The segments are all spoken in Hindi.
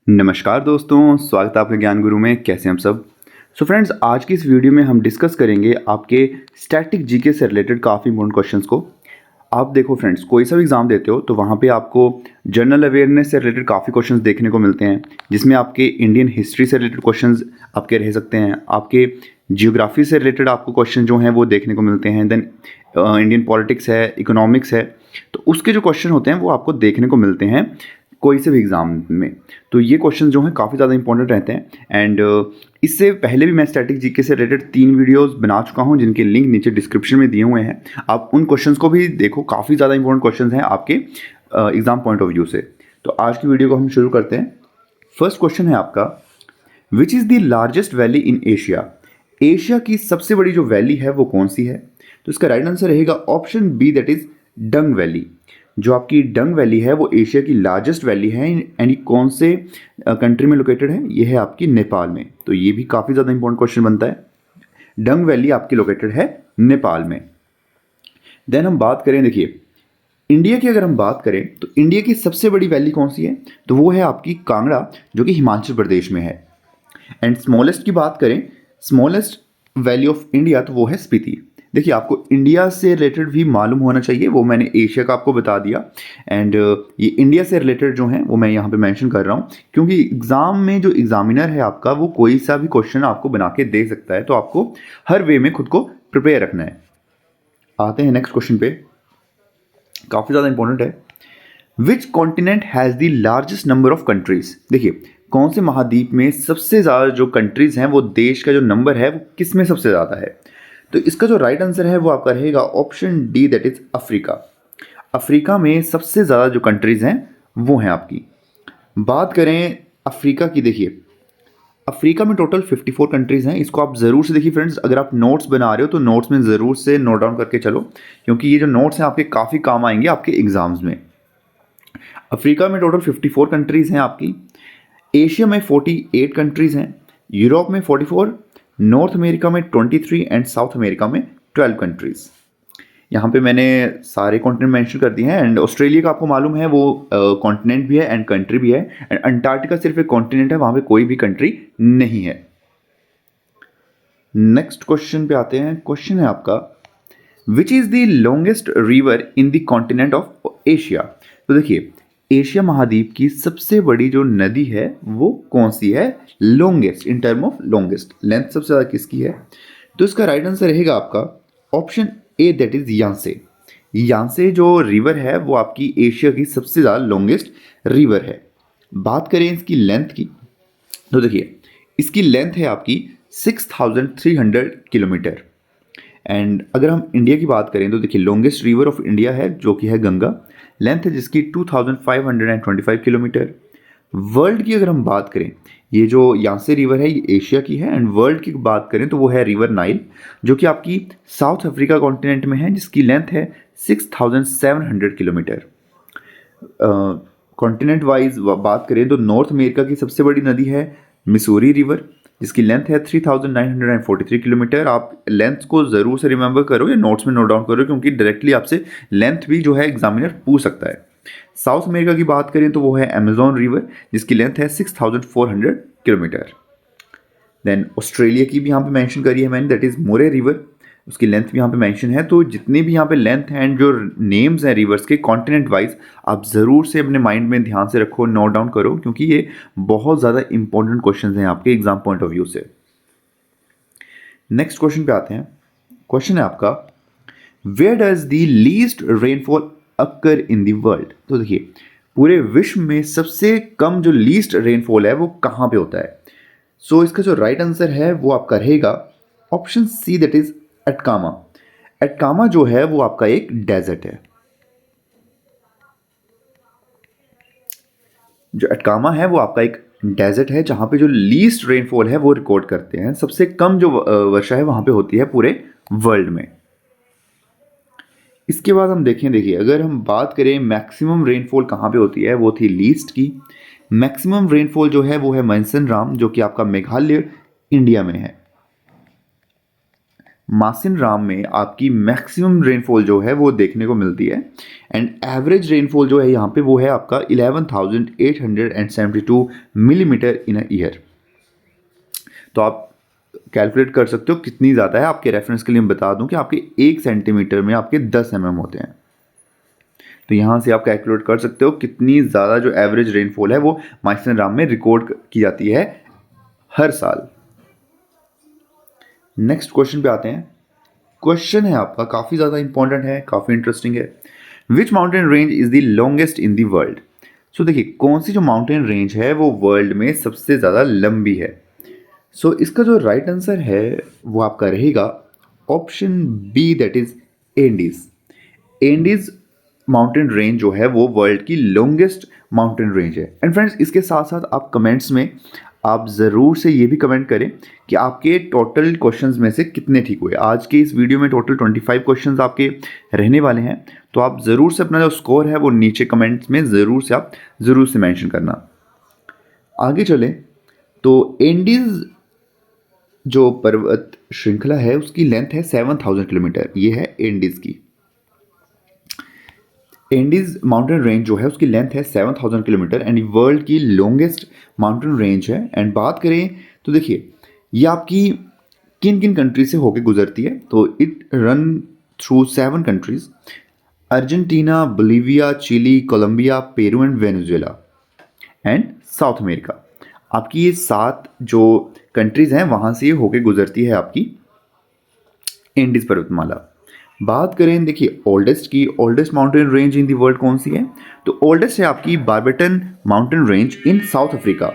नमस्कार दोस्तों, स्वागत है आपके ज्ञान गुरु में। कैसे हैं हम सब। फ्रेंड्स, आज की इस वीडियो में हम डिस्कस करेंगे आपके स्टैटिक जीके से रिलेटेड काफ़ी इंपॉर्टेंट क्वेश्चंस को। आप देखो फ्रेंड्स, कोई सा भी एग्ज़ाम देते हो तो वहाँ पे आपको जनरल अवेयरनेस से रिलेटेड काफ़ी क्वेश्चंस देखने को मिलते हैं, जिसमें आपके इंडियन हिस्ट्री से रिलेटेड क्वेश्चंस आपके रह सकते हैं, आपके जियोग्राफी से रिलेटेड आपको क्वेश्चन जो हैं वो देखने को मिलते हैं। देन इंडियन पॉलिटिक्स है, इकोनॉमिक्स है, तो उसके जो क्वेश्चन होते हैं वो आपको देखने को मिलते हैं कोई से भी एग्ज़ाम में। तो ये क्वेश्चन जो हैं काफ़ी ज़्यादा इंपॉर्टेंट रहते हैं। एंड इससे पहले भी मैं स्टैटिक जीके से रिलेटेड 3 वीडियोस बना चुका हूं, जिनके लिंक नीचे डिस्क्रिप्शन में दिए हुए हैं। आप उन क्वेश्चंस को भी देखो, काफ़ी ज़्यादा इंपॉर्टेंट क्वेश्चंस हैं आपके एग्ज़ाम पॉइंट ऑफ व्यू से। तो आज की वीडियो को हम शुरू करते हैं। फर्स्ट क्वेश्चन है आपका, which is the largest valley in Asia. Asia की सबसे बड़ी जो वैली है वो कौन सी है। तो इसका राइट आंसर रहेगा option B, that is Dang valley. जो आपकी डंग वैली है वो एशिया की लार्जेस्ट वैली है। एंड कौन से कंट्री में लोकेटेड है, ये है आपकी नेपाल में। तो ये भी काफ़ी ज़्यादा इंपॉर्टेंट क्वेश्चन बनता है। डंग वैली आपकी लोकेटेड है नेपाल में। देन हम बात करें, देखिए इंडिया की अगर हम बात करें तो इंडिया की सबसे बड़ी वैली कौन सी है, तो वो है आपकी कांगड़ा, जो कि हिमाचल प्रदेश में है। एंड स्मॉलेस्ट की बात करें, स्मॉलेस्ट वैली ऑफ इंडिया, तो वो है स्पीति। देखिए आपको इंडिया से रिलेटेड भी मालूम होना चाहिए, वो मैंने एशिया का आपको बता दिया। एंड ये इंडिया से रिलेटेड जो है वो मैं यहाँ पे मेंशन कर रहा हूँ, क्योंकि एग्ज़ाम में जो एग्जामिनर है आपका वो कोई सा भी क्वेश्चन आपको बना के दे सकता है, तो आपको हर वे में खुद को प्रिपेयर रखना है। आते हैं नेक्स्ट क्वेश्चन पे, काफ़ी ज़्यादा इंपॉर्टेंट है। Which continent has the largest number of countries. देखिए कौन से महाद्वीप में सबसे ज़्यादा जो कंट्रीज़ हैं, वो देश का जो नंबर है वो किस में सबसे ज़्यादा है। तो इसका जो राइट आंसर है वो आपका रहेगा option D, that is Africa. Africa में सबसे ज़्यादा जो कंट्रीज़ हैं वो हैं आपकी। बात करें अफ्रीका की, देखिए अफ्रीका में टोटल 54 कंट्रीज़ हैं। इसको आप ज़रूर से देखिए फ्रेंड्स, अगर आप नोट्स बना रहे हो तो नोट्स में ज़रूर से नोट डाउन करके चलो, क्योंकि ये जो नोट्स हैं आपके काफ़ी काम आएंगे आपके एग्जाम्स में। अफ्रीका में टोटल 54 कंट्रीज़ हैं आपकी। एशिया में 48 कंट्रीज़ हैं, यूरोप में 44, नॉर्थ अमेरिका में 23 एंड साउथ अमेरिका में 12 कंट्रीज़। यहाँ पे मैंने सारे कॉन्टिनेंट मेंशन कर दिए हैं। एंड ऑस्ट्रेलिया का आपको मालूम है वो कॉन्टिनेंट भी है एंड कंट्री भी है। एंड अंटार्कटिका सिर्फ एक कॉन्टिनेंट है, वहाँ पे कोई भी कंट्री नहीं है। नेक्स्ट क्वेश्चन पे आते हैं। क्वेश्चन है आपका, which is the longest river in the continent of Asia. तो देखिए एशिया महाद्वीप की सबसे बड़ी जो नदी है वो कौन सी है, longest, in term of longest, length सबसे ज़्यादा किसकी है। तो इसका राइट आंसर रहेगा आपका ऑप्शन ए, दैट इज़ यांसे। यांसे जो रिवर है वो आपकी एशिया की सबसे ज़्यादा लॉन्गेस्ट रिवर है। बात करें इसकी लेंथ की, तो देखिए इसकी लेंथ है आपकी 6300 किलोमीटर। एंड अगर हम इंडिया की बात करें तो देखिए लॉन्गेस्ट रिवर ऑफ इंडिया है जो कि है गंगा, लेंथ है जिसकी 2525 किलोमीटर। वर्ल्ड की अगर हम बात करें, ये जो यांसे रिवर है ये एशिया की है। एंड वर्ल्ड की बात करें तो वो है रिवर नाइल, जो कि आपकी साउथ अफ्रीका कॉन्टिनेंट में है, जिसकी लेंथ है 6700 किलोमीटर। कॉन्टिनेंट वाइज बात करें तो नॉर्थ अमेरिका की सबसे बड़ी नदी है मिसूरी रिवर, जिसकी लेंथ है 3943 किलोमीटर। आप लेंथ को ज़रूर से रिमेंबर करो या नोट्स में नोट डाउन करो, क्योंकि डायरेक्टली आपसे लेंथ भी जो है एग्जामिनर पूछ सकता है। साउथ अमेरिका की बात करें तो वो है अमेजोन रिवर, जिसकी लेंथ है 6400 किलोमीटर। देन ऑस्ट्रेलिया की भी यहाँ पे मेंशन करी है मैंने, दैट इज़ मोरे रिवर, उसकी लेंथ भी यहाँ पे मेंशन है। तो जितने भी यहाँ पे लेंथ एंड जो नेम्स हैं रिवर्स के कॉन्टिनेंट वाइज, आप ज़रूर से अपने माइंड में ध्यान से रखो, नोट डाउन करो, क्योंकि ये बहुत ज़्यादा इंपॉर्टेंट क्वेश्चन हैं आपके एग्जाम पॉइंट ऑफ व्यू से। नेक्स्ट क्वेश्चन पे आते हैं। क्वेश्चन है आपका, where does the least rainfall occur in the world. तो देखिए पूरे विश्व में सबसे कम जो लीस्ट रेनफॉल है वो कहाँ पे होता है। सो इसका जो राइट आंसर है वो आपका रहेगा option C, that is Atacama. Atacama जो है वो आपका एक डेजर्ट है। जो अटकामा है वो आपका एक डेजर्ट है, जहां पे जो लीस्ट रेनफॉल है वो रिकॉर्ड करते हैं। सबसे कम जो वर्षा है वहां पे होती है पूरे वर्ल्ड में। इसके बाद हम देखें, देखिए अगर हम बात करें मैक्सिमम रेनफॉल कहाँ पे होती है, वो थी लीस्ट की। मैक्सिमम रेनफॉल जो है वो है मनसन राम, जो कि आपका मेघालय इंडिया में है। मासिन राम में आपकी मैक्सिमम रेनफॉल जो है वो देखने को मिलती है एंड एवरेज रेनफॉल जो है यहाँ पे वो है आपका 11,872 मिलीमीटर इन अ ईयर। तो आप कैलकुलेट कर सकते हो कितनी ज़्यादा है। आपके रेफरेंस के लिए मैं बता दूं कि आपके 1 सेंटीमीटर में आपके 10 mm होते हैं। तो यहाँ से आप कैलकुलेट कर सकते हो कितनी ज़्यादा जो एवरेज रेनफॉल है वो माइसन राम में रिकॉर्ड की जाती है हर साल। नेक्स्ट क्वेश्चन पे आते हैं। क्वेश्चन है आपका काफ़ी ज़्यादा इंपॉर्टेंट है, काफ़ी इंटरेस्टिंग है। Which mountain range is the longest in the world? So देखिए कौन सी जो माउंटेन रेंज है वो वर्ल्ड में सबसे ज़्यादा लंबी है। सो इसका जो राइट आंसर है वो आपका रहेगा option B, that is Andes. Andes mountain range जो है वो वर्ल्ड की लॉन्गेस्ट माउंटेन रेंज है। एंड फ्रेंड्स इसके साथ साथ आप कमेंट्स में आप ज़रूर से ये भी कमेंट करें कि आपके टोटल क्वेश्चंस में से कितने ठीक हुए। आज के इस वीडियो में टोटल 25 क्वेश्चंस आपके रहने वाले हैं, तो आप ज़रूर से अपना जो स्कोर है वो नीचे कमेंट्स में ज़रूर से मेंशन करना। आगे चलें तो एंडीज जो पर्वत श्रृंखला है उसकी लेंथ है 7,000 किलोमीटर। ये है एंडीज की। एंडीज माउंटेन रेंज जो है उसकी लेंथ है 7,000 किलोमीटर एंड वर्ल्ड की लॉन्गेस्ट माउंटेन रेंज है। एंड बात करें तो देखिए ये आपकी किन किन कंट्री से होकर गुजरती है, तो it run through 7 countries: Argentina, Bolivia, Chile, Colombia, Peru and Venezuela and South America. आपकी ये 7 जो कंट्रीज हैं वहाँ से ये होके गुजरती है आपकी एंडीज पर्वतमाला। बात करें देखिए ओल्डेस्ट की, oldest mountain range in the world कौन सी है, तो ओल्डेस्ट है आपकी Barberton mountain range in South Africa.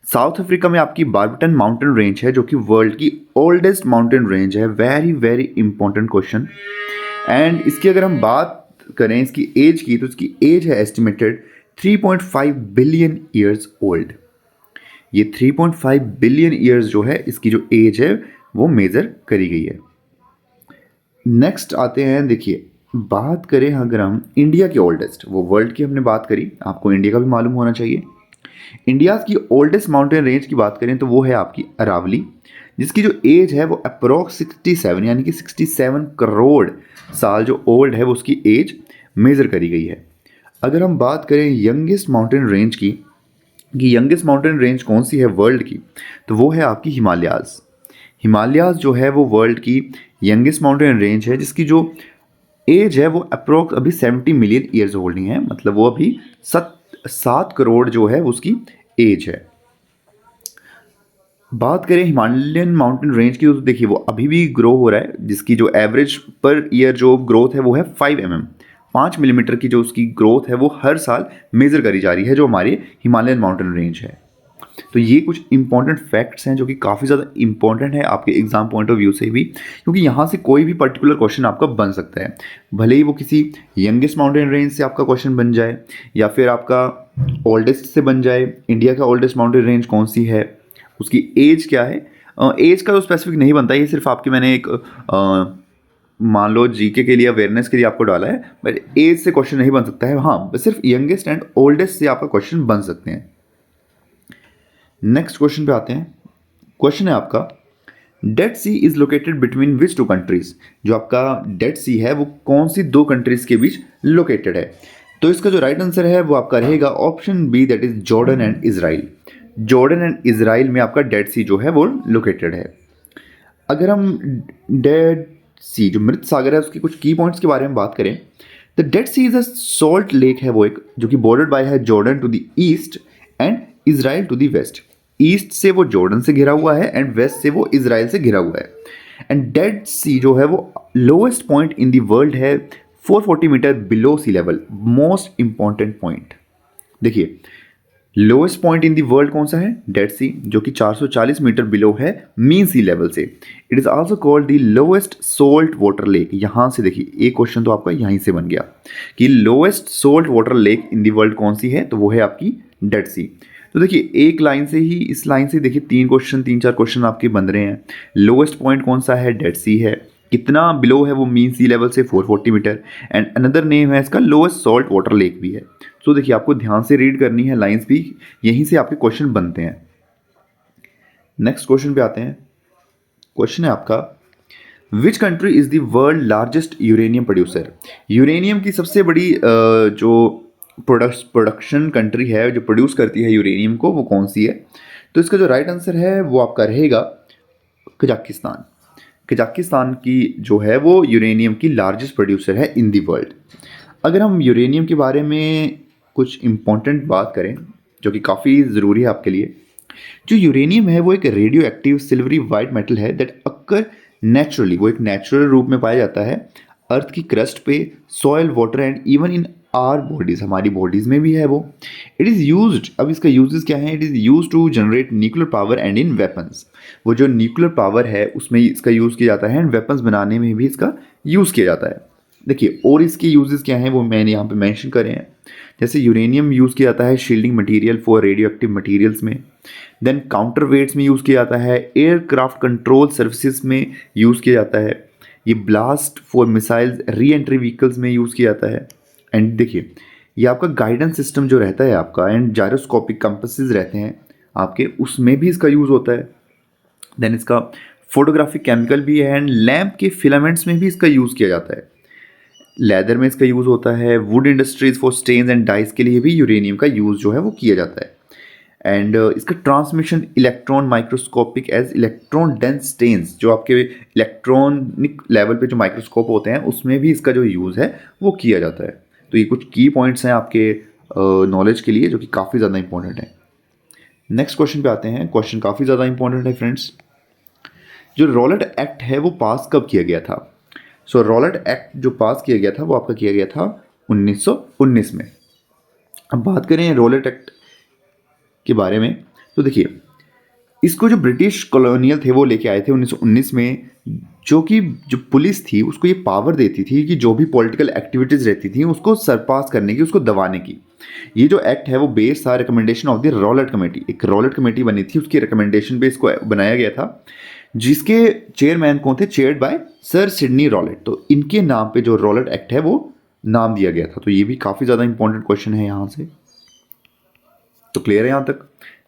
South Africa में आपकी बारबेटन माउंटेन रेंज है जो कि वर्ल्ड की ओल्डेस्ट माउंटेन रेंज है। Very very important question. And इसकी अगर हम बात करें इसकी एज की, तो इसकी एज है एस्टिमेटेड 3.5 बिलियन ईयर्स ओल्ड। ये 3.5 बिलियन ईयर्स जो है इसकी जो एज है वो मेज़र करी गई है। नेक्स्ट आते हैं, देखिए बात करें अगर हम इंडिया की ओल्डेस्ट, वो वर्ल्ड की हमने बात करी, आपको इंडिया का भी मालूम होना चाहिए। इंडिया की ओल्डेस्ट माउंटेन रेंज की बात करें तो वो है आपकी अरावली, जिसकी जो एज है वो अप्रोक्स 67 यानी कि 67 करोड़ साल जो ओल्ड है वो उसकी एज मेज़र करी गई है। अगर हम बात करें यंगेस्ट माउंटेन रेंज की कि यंगेस्ट माउंटेन रेंज कौन सी है वर्ल्ड की, तो वो है आपकी हिमालयाज़। हिमालयाज़ जो है वो वर्ल्ड की यंगेस्ट माउंटेन रेंज है जिसकी जो एज है वो अप्रोक्स अभी 70 मिलियन ईयर्स ओल्ड नहीं है, मतलब वो अभी 7 करोड़ जो है उसकी एज है। बात करें हिमालयन माउंटेन रेंज की, तो देखिए वो अभी भी ग्रो हो रहा है, जिसकी जो एवरेज पर ईयर जो ग्रोथ है वो है 5 मिलीमीटर की जो उसकी ग्रोथ है वो हर साल मेज़र करी जा रही है जो हमारी हिमालयन माउंटेन रेंज है। तो ये कुछ इंपॉर्टेंट फैक्ट्स हैं जो कि काफ़ी ज़्यादा इंपॉर्टेंट है आपके एग्जाम पॉइंट ऑफ व्यू से भी, क्योंकि यहाँ से कोई भी पर्टिकुलर क्वेश्चन आपका बन सकता है। भले ही वो किसी यंगेस्ट माउंटेन रेंज से आपका क्वेश्चन बन जाए या फिर आपका ओल्डेस्ट से बन जाए। इंडिया का ओल्डेस्ट माउंटेन रेंज कौन सी है, उसकी एज क्या है, एज का तो स्पेसिफिक नहीं बनता, ये सिर्फ आपकी मैंने एक मान लो जीके के लिए अवेयरनेस के लिए आपको डाला है, बट एज से क्वेश्चन नहीं बन सकता है। हाँ, सिर्फ यंगेस्ट एंड ओल्डेस्ट से आपका क्वेश्चन बन सकते हैं। नेक्स्ट क्वेश्चन पे आते हैं। क्वेश्चन है आपका dead sea is located between which 2 countries. जो आपका डेड सी है वो कौन सी 2 कंट्रीज के बीच लोकेटेड है, तो इसका जो राइट आंसर है वो आपका रहेगा option B, that is Jordan and Israel. Jordan and Israel में आपका डेड सी जो है वो लोकेटेड है। अगर हम डेड सी जो मृत सागर है उसके कुछ की पॉइंट्स के बारे में बात करें, तो dead sea is a salt lake है वो एक, जो कि बॉर्डर्ड बाय है Jordan to the east and Israel to the west. East से वो जॉर्डन से घिरा हुआ है एंड वेस्ट से वो इजराइल से घिरा हुआ है। एंड डेड सी जो है वो lowest point in the world है 440 मीटर बिलो सी लेवल। मोस्ट इंपॉर्टेंट पॉइंट देखिए, lowest point in the world कौन सा है, डेड सी, जो कि 440 मीटर बिलो है मीन सी लेवल से। It is also called the lowest salt water lake. यहाँ से देखिए एक क्वेश्चन तो आपका यहीं से बन गया कि lowest salt water lake in the world कौन सी है, तो वो है आपकी डेड सी। तो देखिए एक लाइन से ही, इस लाइन से देखिए 3-4 क्वेश्चन आपके बन रहे हैं। लोएस्ट पॉइंट कौन सा है, डेड सी है। कितना बिलो है वो मीन सी लेवल से, 440 मीटर। एंड अनदर नेम है इसका लोएस्ट सॉल्ट वाटर लेक भी है। तो देखिए आपको ध्यान से रीड करनी है लाइंस भी, यहीं से आपके क्वेश्चन बनते हैं। नेक्स्ट क्वेश्चन पे आते हैं। क्वेश्चन है आपका which country is the world largest uranium producer? Uranium की सबसे बड़ी जो प्रोडक्शन कंट्री है जो प्रोड्यूस करती है यूरेनियम को, वो कौन सी है? तो इसका जो राइट आंसर है वो आपका रहेगा कजाकिस्तान। कजाकिस्तान की जो है वो यूरेनियम की लार्जेस्ट प्रोड्यूसर है इन दी वर्ल्ड। अगर हम यूरेनियम के बारे में कुछ इम्पोर्टेंट बात करें जो कि काफ़ी ज़रूरी है आपके लिए, जो यूरेनियम है वो एक radio active silvery white metal है दैट अक्कर नेचुरली, वो एक नेचुरल रूप में पाया जाता है अर्थ की क्रस्ट पे, soil, water and even in are bodies, हमारी बॉडीज में भी है वो। इट इज़ यूज्ड, अब इसका यूजेस क्या है? It is use to generate nuclear power and in weapons, वो जो न्यूक्लियर पावर है उसमें इसका यूज़ किया जाता है एंड वेपन्स बनाने में भी इसका यूज़ किया जाता है। देखिए और इसके यूजेस क्या हैं वो मैंने यहाँ पे मेंशन करे हैं। जैसे यूरेनियम यूज़ किया जाता है shielding material for radio active materials में, देन काउंटर वेट्स में यूज़ किया जाता है, एयरक्राफ्ट कंट्रोल सर्विसेज में यूज़ किया जाता है, ये blast for missiles re entry vehicles में यूज़ किया जाता है। एंड देखिए ये आपका गाइडेंस सिस्टम जो रहता है आपका एंड जायरोस्कोपिक कंपासेस रहते हैं आपके, उसमें भी इसका यूज़ होता है। देन इसका फोटोग्राफिक केमिकल भी है एंड लैम्प के फिलामेंट्स में भी इसका यूज़ किया जाता है। लेदर में इसका यूज़ होता है, wood industries for stains and dyes के लिए भी यूरेनियम का यूज़ जो है वो किया जाता है। एंड इसका transmission electron microscopic as electron dense stains, जो आपके इलेक्ट्रॉनिक लेवल पे जो माइक्रोस्कोप होते हैं उसमें भी इसका जो यूज़ है वो किया जाता है। तो ये कुछ की पॉइंट्स हैं आपके नॉलेज के लिए जो कि काफ़ी ज़्यादा इंपॉर्टेंट है। नेक्स्ट क्वेश्चन पे आते हैं। क्वेश्चन काफ़ी ज़्यादा इंपॉर्टेंट है फ्रेंड्स। जो रॉलेट एक्ट है वो पास कब किया गया था? सो रॉलेट एक्ट जो पास किया गया था वो आपका किया गया था 1919 में। अब बात करें रॉलेट एक्ट के बारे में, तो देखिए इसको जो ब्रिटिश कॉलोनियल थे वो लेके आए थे 1919 में, जो कि जो पुलिस थी उसको ये पावर देती थी कि जो भी पॉलिटिकल एक्टिविटीज़ रहती थी उसको सरपास करने की, उसको दबाने की। ये जो एक्ट है वो बेस्ड था recommendation of the Rowlatt committee, एक रॉलेट कमेटी बनी थी, उसकी रिकमेंडेशन पे इसको बनाया गया था, जिसके चेयरमैन कौन थे? Chaired by sir Sydney Rowlatt. तो इनके नाम पे जो रॉलेट एक्ट है वो नाम दिया गया था। तो ये भी काफ़ी ज़्यादा इंपॉर्टेंट क्वेश्चन है यहाँ से। तो क्लियर है यहाँ तक?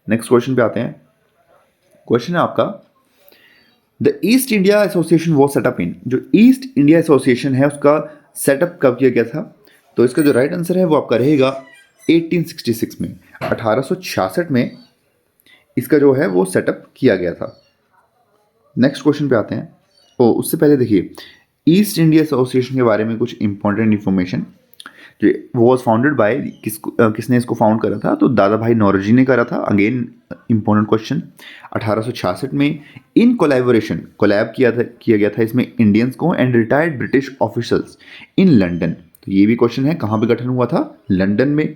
नेक्स्ट क्वेश्चन पे आते हैं। क्वेश्चन है आपका, the East India Association was set up in, जो ईस्ट इंडिया एसोसिएशन है उसका सेटअप कब किया गया था? तो इसका जो राइट आंसर है वो आपका रहेगा 1866 में, 1866 में इसका जो है वो सेटअप किया गया था। नेक्स्ट क्वेश्चन पे आते हैं। ओ उससे पहले देखिए ईस्ट इंडिया एसोसिएशन के बारे में कुछ इंपॉर्टेंट इन्फॉर्मेशन। जो वॉज फाउंडेड बाय किसने इसको फाउंड करा था? तो दादा भाई नौरोजी ने करा था। Again important question. 1866 में इन कोलैबोरेशन, कोलैब किया गया था इसमें इंडियंस को and retired British officers in London. तो ये भी क्वेश्चन है, कहाँ पे गठन हुआ था? लंदन में।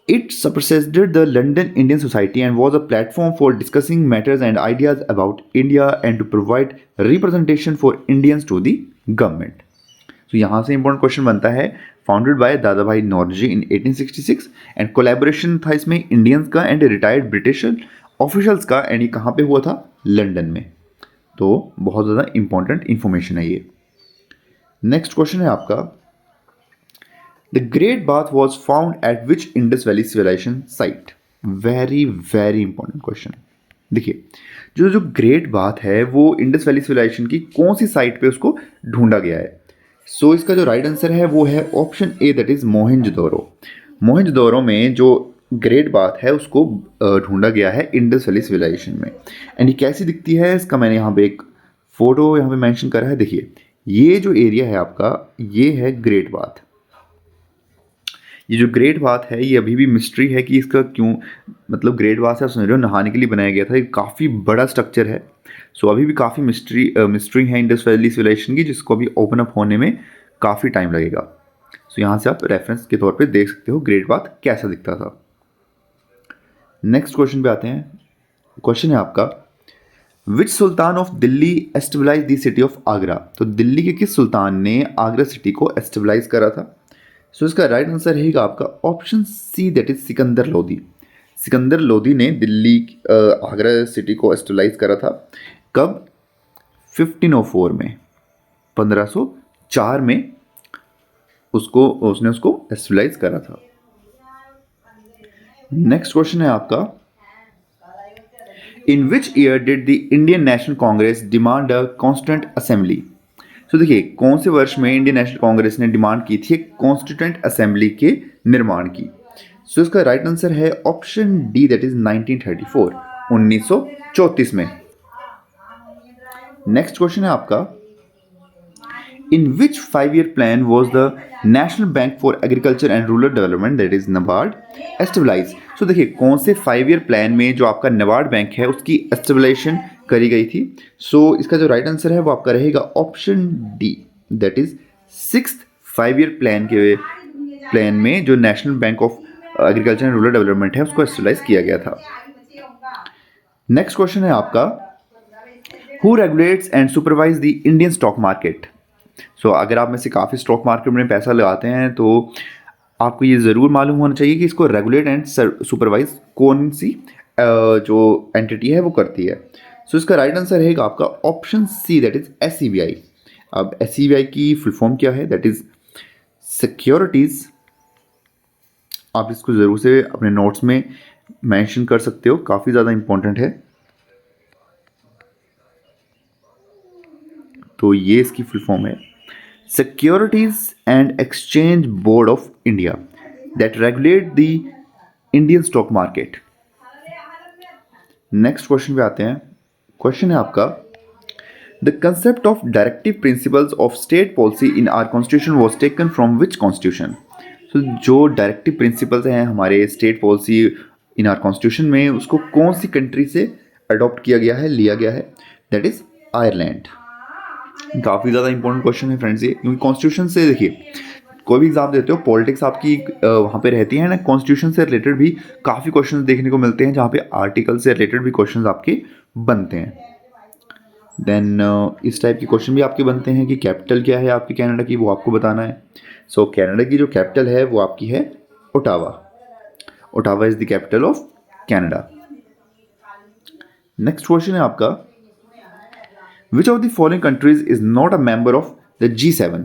It superseded the London Indian Society and was a platform for discussing matters and ideas about India and to provide representation for Indians to the government. तो यहाँ से इंपॉर्टेंट क्वेश्चन बनता है, फाउंडेड बाय दादा भाई नौरोजी इन 1866 एंड कोलैबोरेशन था इसमें इंडियंस का एंड रिटायर्ड ब्रिटिश ऑफिशियल्स का, एंड ये कहाँ पे हुआ था? लंदन में। तो बहुत ज़्यादा इंपॉर्टेंट इंफॉर्मेशन है ये। नेक्स्ट क्वेश्चन है आपका, the great bath was found at which Indus valley civilization site? Very very important question. देखिए जो जो ग्रेट बाथ है वो इंडस वैली सिविलाइजेशन की कौन सी साइट पे उसको ढूंढा गया है? सो इसका जो राइट आंसर है वो है option A, that is Mohenjodaro. Mohenjodaro में जो ग्रेट बाथ है उसको ढूंढा गया है इंडस वैली सिविलाइजेशन में। एंड ये कैसी दिखती है इसका मैंने यहाँ पे एक फोटो यहाँ पे मेंशन करा है। देखिए ये जो एरिया है आपका ये है ग्रेट बाथ। ये जो ग्रेट बाथ है ये अभी भी मिस्ट्री है कि इसका क्यों, मतलब ग्रेट बाथ से आप समझ रहे हो नहाने के लिए बनाया गया था। ये काफ़ी बड़ा स्ट्रक्चर है। सो अभी भी काफ़ी मिस्ट्री है इंडस वैली सिविलाइजेशन की, जिसको अभी ओपन अप होने में काफ़ी टाइम लगेगा। सो यहाँ से आप रेफरेंस के तौर पे देख सकते हो ग्रेट बाथ कैसा दिखता था। नेक्स्ट क्वेश्चन पे आते हैं। क्वेश्चन है आपका, which sultan of Delhi establish the city of Agra? तो दिल्ली के किस सुल्तान ने आगरा सिटी को एस्टेब्लाइज करा था? सो इसका राइट आंसर रहेगा आपका option C, that is Sikandar Lodi. Sikandar Lodi ने दिल्ली आगरा सिटी को एस्टेब्लाइज करा था। कब? 1504 में, 1504 में उसने उसको एस्टेब्लाइज करा था। नेक्स्ट क्वेश्चन है आपका, in which year did the Indian National Congress demand a constituent assembly? तो देखिए कौन से वर्ष में इंडियन नेशनल कांग्रेस ने डिमांड की थी कॉन्स्टिट्यूंट असेंबली के निर्माण की? सो इसका राइट आंसर है ऑप्शन डी, दैट इज 1934, 1934 में। नेक्स्ट क्वेश्चन है आपका, in which 5-year plan was the National Bank for Agriculture and Rural Development, that is NABARD, establish? So देखिए कौन से 5-year प्लान में जो आपका नबार्ड बैंक है उसकी एस्टेब्लाइजेशन करी गई थी? सो इसका जो राइट आंसर है वो आपका रहेगा option D, that is 6th 5-year plan में जो national bank of agriculture and Rural development है उसको एस्टेब्लाइज किया गया था। नेक्स्ट क्वेश्चन है आपका, who regulates and supervise the Indian stock market? So अगर आप में से काफ़ी स्टॉक मार्केट में पैसा लगाते हैं तो आपको ये ज़रूर मालूम होना चाहिए कि इसको रेगुलेट एंड सुपरवाइज कौन सी जो एंटिटी है वो करती है। सो इसका राइट आंसर रहेगा आपका option C, that is SEBI। अब SEBI की फुल फॉर्म क्या है? That is securities. आप इसको ज़रूर से अपने नोट्स में मेंशन कर सकते हो, काफ़ी ज़्यादा इंपॉर्टेंट है। तो ये इसकी फुल फॉर्म है, securities and exchange board of India that regulate the Indian stock market. Next question पे आते हैं। क्वेश्चन है आपका, the concept of directive principles of state policy in our constitution was taken from which constitution? तो जो डायरेक्टिव प्रिंसिपल्स हैं हमारे state policy in our constitution में, उसको कौन सी कंट्री से अडॉप्ट किया गया है, लिया गया है? That is Ireland. काफ़ी ज़्यादा इंपॉर्टेंट क्वेश्चन है फ्रेंड्स ये, क्योंकि कॉन्स्टिट्यूशन से देखिए कोई भी एग्जाम देते हो पॉलिटिक्स आपकी वहाँ पे रहती है ना, कॉन्स्टिट्यूशन से रिलेटेड भी काफ़ी क्वेश्चन देखने को मिलते हैं जहाँ पे आर्टिकल से रिलेटेड भी क्वेश्चन आपके बनते हैं। देन इस टाइप के क्वेश्चन भी आपके बनते हैं कि कैपिटल क्या है आपकी कनाडा की, वो आपको बताना है। सो कनाडा की जो कैपिटल है वो आपकी है Ottawa. Ottawa is the capital of Canada. Next question है आपका, which of the following countries is not a member of the G7?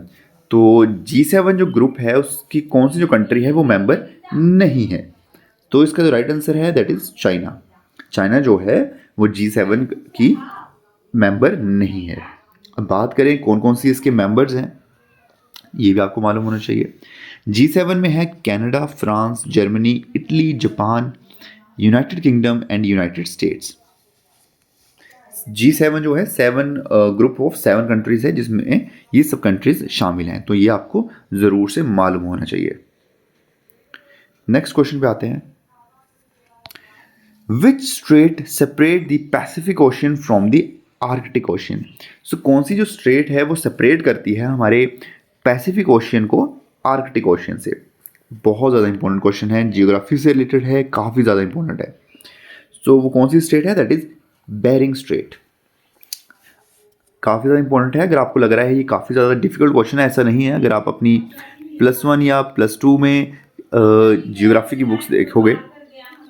तो G7 जो ग्रुप है उसकी कौन सी जो कंट्री है वो मेंबर नहीं है? तो इसका जो राइट आंसर है दैट इज चाइना। चाइना जो है वो G7 की मेंबर नहीं है। अब बात करें कौन कौन सी इसके मेंबर्स हैं, ये भी आपको मालूम होना चाहिए। G7 में है Canada, France, Germany, Italy, Japan, United kingdom and United states. G7 जो है 7 ग्रुप ऑफ 7 कंट्रीज है जिसमें ये सब कंट्रीज शामिल हैं, तो ये आपको ज़रूर से मालूम होना चाहिए। नेक्स्ट क्वेश्चन पे आते हैं, which strait separate the Pacific Ocean from the Arctic Ocean? So कौन सी जो स्ट्रेट है वो सेपरेट करती है हमारे पैसिफिक ओशन को आर्कटिक ओशन से? बहुत ज़्यादा इंपॉर्टेंट क्वेश्चन है, जियोग्राफी से रिलेटेड है, काफ़ी ज़्यादा इंपॉर्टेंट है। सो वो कौन सी स्ट्रेट है? That is Bering strait. काफ़ी ज़्यादा इंपॉर्टेंट है। अगर आपको लग रहा है ये काफ़ी ज़्यादा डिफिकल्ट क्वेश्चन है, ऐसा नहीं है। अगर आप अपनी +1 या +2 में जियोग्राफी की बुक्स देखोगे,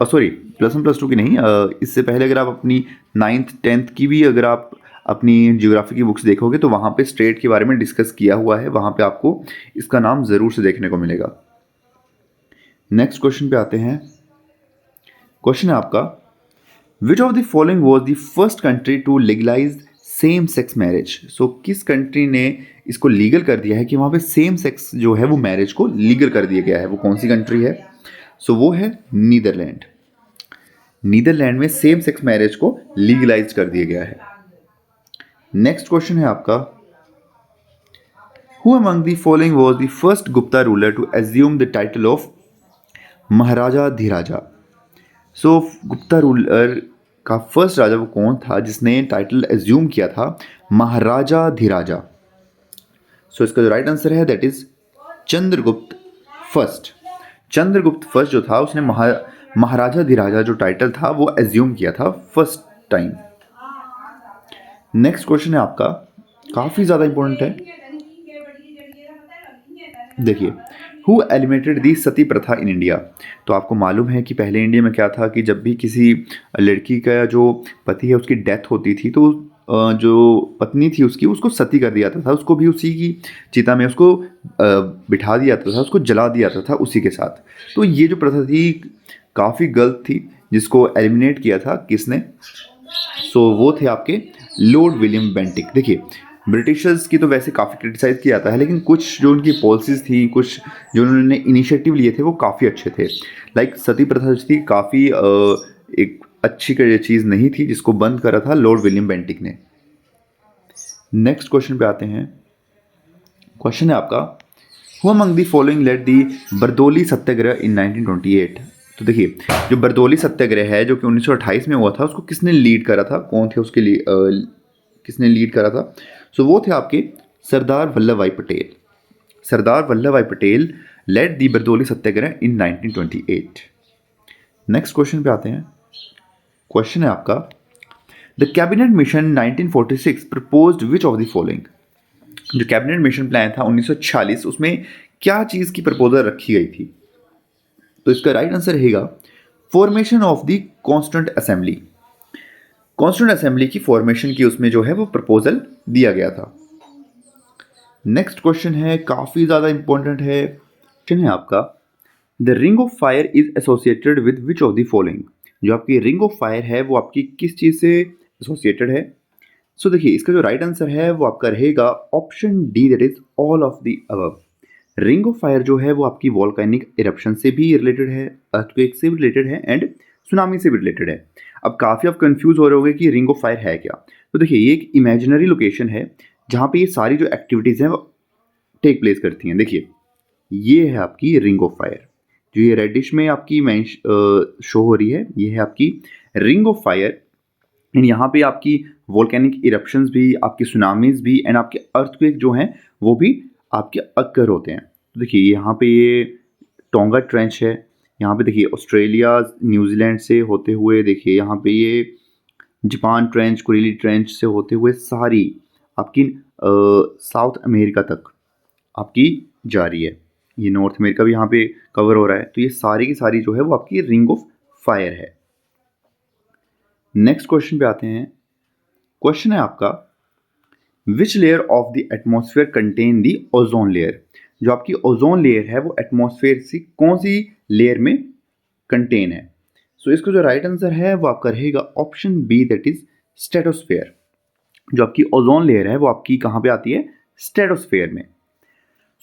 सॉरी +1 +2 की नहीं, इससे पहले अगर आप अपनी 9th 10th की भी अगर आप अपनी जियोग्राफी की बुक्स देखोगे तो वहाँ पे स्ट्रेट के बारे में डिस्कस किया हुआ है, वहाँ पे आपको इसका नाम ज़रूर से देखने को मिलेगा। नेक्स्ट क्वेश्चन पे आते हैं। क्वेश्चन है आपका, which of the following was the first country to legalise same sex marriage? So किस कंट्री ने इसको लीगल कर दिया है कि वहाँ पे सेम सेक्स जो है वो मैरिज को लीगल कर दिया गया है? वो कौन सी कंट्री है? सो वो है नीदरलैंड। नीदरलैंड में सेम सेक्स मैरिज को लीगलाइज कर दिया गया है। नेक्स्ट क्वेश्चन है आपका, who among the following was the first Gupta ruler to assume the title of Maharajadhiraja? So Gupta ruler का फर्स्ट राजा वो कौन था जिसने टाइटल एज्यूम किया था महाराजा धीराजा? सो इसका जो राइट आंसर है that is Chandragupta first. Chandragupta first जो था उसने महाराजा धीराजा जो टाइटल था वो एज्यूम किया था फर्स्ट टाइम। नेक्स्ट क्वेश्चन है आपका, काफ़ी ज़्यादा इंपॉर्टेंट है, देखिए, हु एलिमिनेटेड दी सती प्रथा इन इंडिया? तो आपको मालूम है कि पहले इंडिया में क्या था कि जब भी किसी लड़की का जो पति है उसकी डेथ होती थी तो जो पत्नी थी उसकी उसको सती कर दिया जाता था, उसको भी उसी की चिता में उसको बिठा दिया जाता था, उसको जला दिया जाता था उसी के साथ। तो ये जो प्रथा थी काफ़ी गलत थी, जिसको एलिमिनेट किया था किसने? सो वो थे आपके लॉर्ड विलियम बेंटिक। देखिए ब्रिटिशर्स की तो वैसे काफ़ी क्रिटिसाइज़ किया जाता है, लेकिन कुछ जो उनकी पॉलिसीज़ थी, कुछ जो उन्होंने इनिशिएटिव लिए थे वो काफ़ी अच्छे थे। लाइक सती प्रथा जो थी काफ़ी एक अच्छी चीज़ नहीं थी, जिसको बंद करा था लॉर्ड विलियम बेंटिक ने। नेक्स्ट क्वेश्चन पे आते हैं। क्वेश्चन है आपका, who among the following led the Bardoli Satyagraha in 1928। तो देखिए जो बरदौली सत्याग्रह है जो कि 1928 में हुआ था, उसको किसने लीड करा था, कौन थे उसके लिए किसने लीड करा था? सो वो थे आपके सरदार वल्लभ भाई पटेल। सरदार वल्लभ भाई Patel lead the Bardoli Satyagraha in 1928। Next question पे आते हैं। क्वेश्चन है आपका, the cabinet mission 1946 proposed which of the following. जो कैबिनेट मिशन प्लान था 1946, उसमें क्या चीज़ की प्रपोजल रखी गई थी? तो इसका राइट आंसर रहेगा formation of the constituent assembly. Constituent assembly की फॉर्मेशन की उसमें जो है वो प्रपोजल दिया गया था। नेक्स्ट क्वेश्चन है, काफ़ी ज़्यादा इंपॉर्टेंट है। क्वेश्चन है आपका, the ring of fire is associated with which of the following. जो आपकी रिंग ऑफ फायर है वो आपकी किस चीज़ से एसोसिएटेड है? सो देखिए इसका जो राइट आंसर है वो आपका रहेगा option D, that is all of the above. Ring of fire जो है वो आपकी वॉल्केनिक इरप्शन से भी रिलेटेड है, अर्थक्वेक से भी रिलेटेड है एंड सुनामी से भी रिलेटेड है। अब काफ़ी आप कंफ्यूज हो रहे होंगे कि रिंग ऑफ फायर है क्या। तो देखिए ये एक इमेजिनरी लोकेशन है जहाँ पे ये सारी जो एक्टिविटीज़ हैं वो टेक प्लेस करती हैं। देखिए ये है आपकी रिंग ऑफ फायर, जो ये रेडिश में आपकी शो हो रही है, ये है आपकी रिंग ऑफ फायर। एंड यहाँ पे आपकी वोल्केनिक इरप्शंस भी, आपके सुनामीज भी एंड आपके अर्थक्वेक जो हैं वो भी आपके अक्कर होते हैं। तो देखिए यहाँ पे ये टोंगा ट्रेंच है, यहाँ पे देखिए ऑस्ट्रेलिया न्यूजीलैंड से होते हुए, देखिए यहाँ पे ये जापान ट्रेंच, कुरीली ट्रेंच से होते हुए सारी आपकी साउथ अमेरिका तक आपकी जा रही है। ये नॉर्थ अमेरिका भी यहाँ पे कवर हो रहा है। तो ये सारी की सारी जो है वो आपकी रिंग ऑफ फायर है। नेक्स्ट क्वेश्चन पे आते हैं। क्वेश्चन है आपका, which layer of the atmosphere contain the ozone layer. जो आपकी ओजोन लेयर है वो एटमॉस्फेयर से कौन सी लेयर में कंटेन है? सो इसका जो राइट आंसर है वो आपका रहेगा option B, that is stratosphere. जो आपकी ओजोन लेयर है वो आपकी कहाँ पे आती है? स्ट्रेटोस्फेयर में।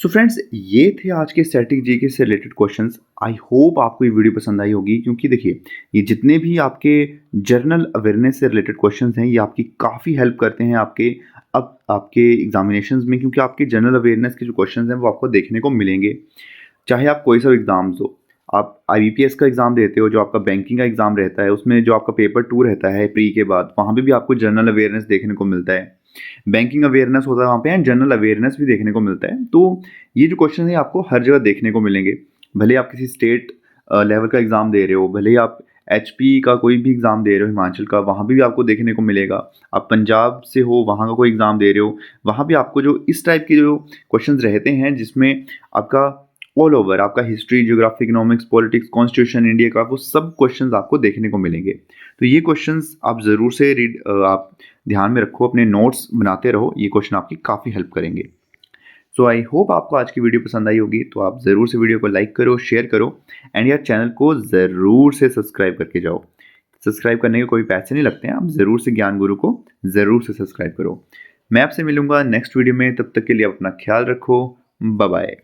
सो फ्रेंड्स ये थे आज के स्टैटिक जीके से रिलेटेड क्वेश्चंस। आई होप आपको ये वीडियो पसंद आई होगी, क्योंकि देखिए ये जितने भी आपके जनरल अवेयरनेस से रिलेटेड क्वेश्चंस हैं ये आपकी काफ़ी हेल्प करते हैं आपके एग्जामिनेशंस में, क्योंकि आपके जनरल अवेयरनेस के जो क्वेश्चंस हैं वो आपको देखने को मिलेंगे। चाहे आप कोई सा एग्ज़ाम्स हो, आप IBPS का एग्ज़ाम देते हो, जो आपका बैंकिंग का एग्ज़ाम रहता है, उसमें जो आपका पेपर 2 रहता है प्री के बाद, वहाँ पे भी आपको जनरल अवेयरनेस देखने को मिलता है। बैंकिंग अवेयरनेस होता है वहाँ पे एंड जनरल अवेयरनेस भी देखने को मिलता है। तो ये जो क्वेश्चन है आपको हर जगह देखने को मिलेंगे। भले आप किसी स्टेट लेवल का एग्ज़ाम दे रहे हो, भले ही आप HP का कोई भी एग्ज़ाम दे रहे हो, हिमाचल का, वहाँ भी आपको देखने को मिलेगा। आप पंजाब से हो, वहाँ का कोई एग्ज़ाम दे रहे हो, वहाँ भी आपको जो इस टाइप के जो क्वेश्चंस रहते हैं जिसमें आपका ऑल ओवर आपका history, geography, economics, politics, constitution India का, वो सब क्वेश्चंस आपको देखने को मिलेंगे। तो ये क्वेश्चंस आप ज़रूर से आप ध्यान में रखो, अपने नोट्स बनाते रहो, ये क्वेश्चन आपकी काफ़ी हेल्प करेंगे। सो आई होप आपको आज की वीडियो पसंद आई होगी। तो आप ज़रूर से वीडियो को लाइक करो, शेयर करो एंड यार चैनल को ज़रूर से सब्सक्राइब करके जाओ। सब्सक्राइब करने के कोई पैसे नहीं लगते हैं, आप ज़रूर से ज्ञान गुरु को ज़रूर से सब्सक्राइब करो। मैं आपसे मिलूंगा नेक्स्ट वीडियो में, तब तक के लिए अपना ख्याल रखो। Bye bye.